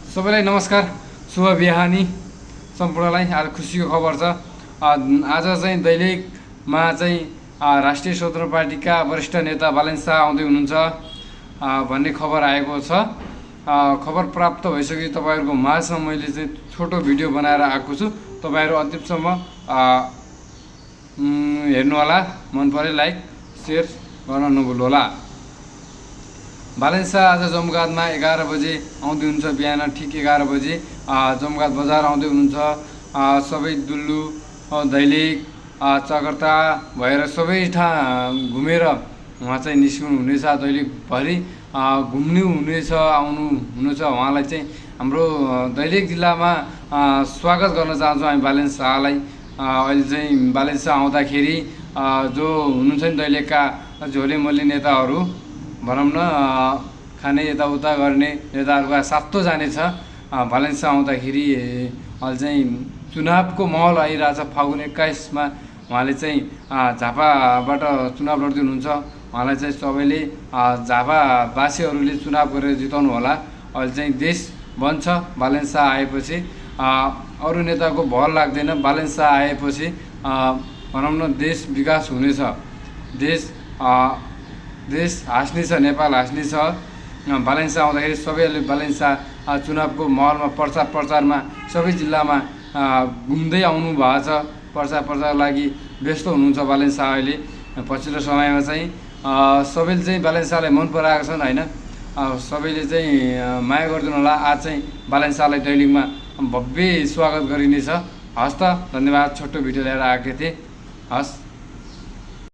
सबैलाई नमस्कार, शुभ बिहानी सम्पूर्णलाई। आज खुसीको खबर छ। आज चाहिँ दैलेखमा चाहिँ राष्ट्रिय स्वतन्त्र पार्टीका वरिष्ठ नेता बालेन शाह आउँदै हुनुहुन्छ भन्ने खबर आएको छ। खबर प्राप्त भइसकेपछि तपाईँहरूको माझमा मैले चाहिँ छोटो भिडियो बनाएर आएको छु। तपाईँहरू अन्तिमसम्म हेर्नुहोला। मन परे लाइक सेयर गर्न नभुल्नुहोला। बालेन शाह आज जमघाटमा 11 बजे आउँदै हुनुहुन्छ। बिहान ठिक 11 बजे जमघाट बजार आउँदै हुनुहुन्छ। सबै दुल्लु दैलेख चकर्ता भएर सबै ठाउँ घुमेर उहाँ चाहिँ निस्कनु हुनेछ। दैलेखभरि घुम्नु हुनेछ, आउनु हुनेछ। उहाँलाई चाहिँ हाम्रो दैलेख जिल्लामा स्वागत गर्न चाहन्छौँ हामी बालेन शाहलाई। अहिले चाहिँ बालेन शाह आउँदाखेरि जो हुनुहुन्छ नि दैलेखका झोले मोले नेताहरू भनौँ न, खाने यताउता गर्ने नेताहरूका सातो जानेछ। बालेन शाह आउँदाखेरि अहिले चाहिँ चुनावको माहौल आइरहेछ। फागुन 21मा उहाँले चाहिँ झापाबाट चुनाव लड्दै हुनुहुन्छ। उहाँलाई चाहिँ सबैले झापावासीहरूले चुनाव गरेर जिताउनु होला। अहिले चाहिँ देश बन्छ बालेन शाह आएपछि। अरू नेताको भर लाग्दैन। बालेन शाह आएपछि भनौँ न देश विकास हुनेछ। देश हाँस्नेछ, नेपाल हाँस्नेछ। बालेन शाह आउँदाखेरि सबैले बालेन शाह चुनावको माहौलमा प्रचारमा सबै जिल्लामा घुम्दै आउनु भएको छ। प्रचारको लागि व्यस्त हुनुहुन्छ बालेन शाह अहिले। पछिल्लो समयमा चाहिँ सबैले चाहिँ बालेन शाहलाई मन पराएका छन् होइन। सबैले चाहिँ माया गरिदिनु होला। आज चाहिँ बालेन शाहलाई दैलेखमा भव्य स्वागत गरिनेछ। हस् त, धन्यवाद। छोटो भिडियो लिएर आएको थिएँ। हस्।